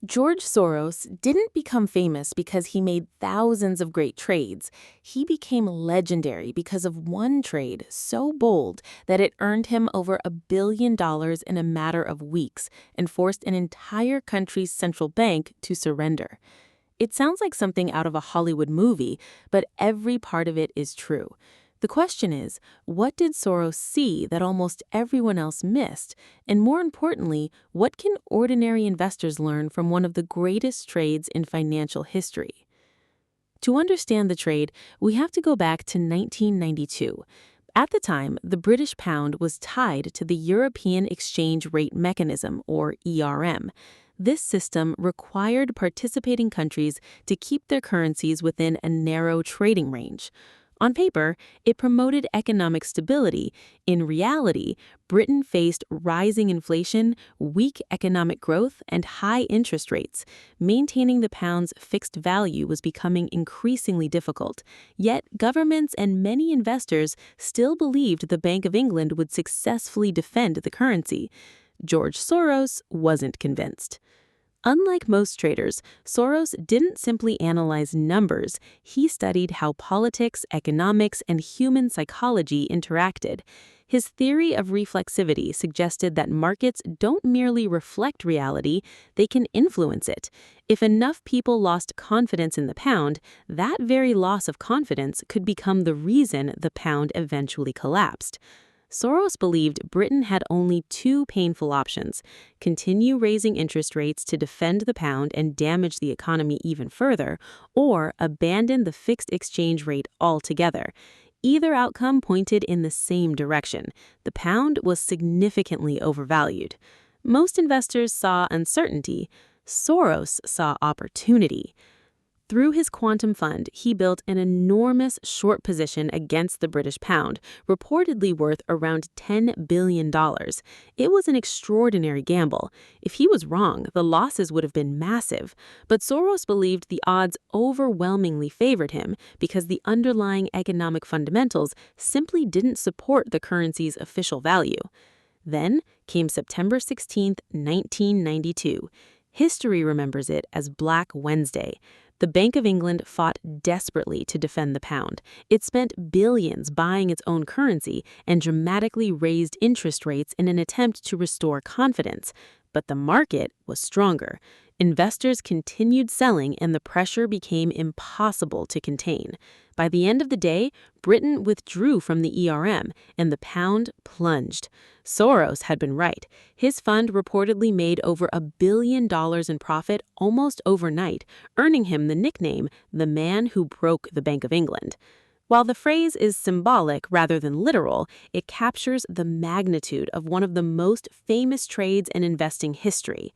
George Soros didn't become famous because he made thousands of great trades. He became legendary because of one trade so bold that it earned him over $1 billion in a matter of weeks and forced an entire country's central bank to surrender. It sounds like something out of a Hollywood movie, but every part of it is true. The question is, what did Soros see that almost everyone else missed? And more importantly, what can ordinary investors learn from one of the greatest trades in financial history? To understand the trade, we have to go back to 1992. At the time, the British pound was tied to the European Exchange Rate Mechanism, or ERM. This system required participating countries to keep their currencies within a narrow trading range. On paper, it promoted economic stability. In reality, Britain faced rising inflation, weak economic growth, and high interest rates. Maintaining the pound's fixed value was becoming increasingly difficult. Yet, governments and many investors still believed the Bank of England would successfully defend the currency. George Soros wasn't convinced. Unlike most traders, Soros didn't simply analyze numbers. He studied how politics, economics, and human psychology interacted. His theory of reflexivity suggested that markets don't merely reflect reality, they can influence it. If enough people lost confidence in the pound, that very loss of confidence could become the reason the pound eventually collapsed. Soros believed Britain had only two painful options: continue raising interest rates to defend the pound and damage the economy even further, or abandon the fixed exchange rate altogether. Either outcome pointed in the same direction. The pound was significantly overvalued. Most investors saw uncertainty. Soros saw opportunity. Through his quantum fund, he built an enormous short position against the British pound, reportedly worth around $10 billion. It was an extraordinary gamble. If he was wrong, the losses would have been massive. But Soros believed the odds overwhelmingly favored him because the underlying economic fundamentals simply didn't support the currency's official value. Then came September 16, 1992. History remembers it as Black Wednesday. The Bank of England fought desperately to defend the pound. It spent billions buying its own currency and dramatically raised interest rates in an attempt to restore confidence. But the market was stronger. Investors continued selling and the pressure became impossible to contain. By the end of the day, Britain withdrew from the ERM and the pound plunged. Soros had been right. His fund reportedly made over $1 billion in profit almost overnight, earning him the nickname, the man who broke the Bank of England. While the phrase is symbolic rather than literal, it captures the magnitude of one of the most famous trades in investing history.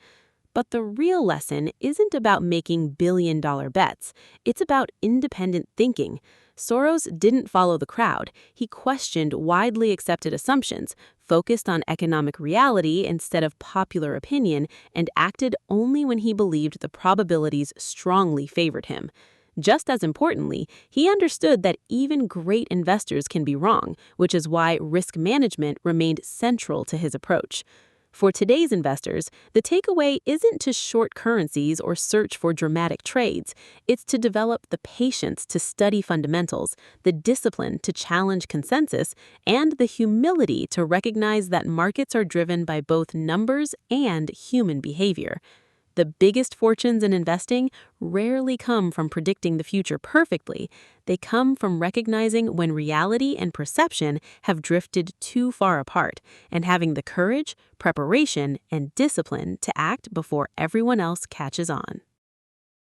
But the real lesson isn't about making billion-dollar bets. It's about independent thinking. Soros didn't follow the crowd. He questioned widely accepted assumptions, focused on economic reality instead of popular opinion, and acted only when he believed the probabilities strongly favored him. Just as importantly, he understood that even great investors can be wrong, which is why risk management remained central to his approach. For today's investors, the takeaway isn't to short currencies or search for dramatic trades. It's to develop the patience to study fundamentals, the discipline to challenge consensus, and the humility to recognize that markets are driven by both numbers and human behavior. The biggest fortunes in investing rarely come from predicting the future perfectly. They come from recognizing when reality and perception have drifted too far apart and having the courage, preparation, and discipline to act before everyone else catches on.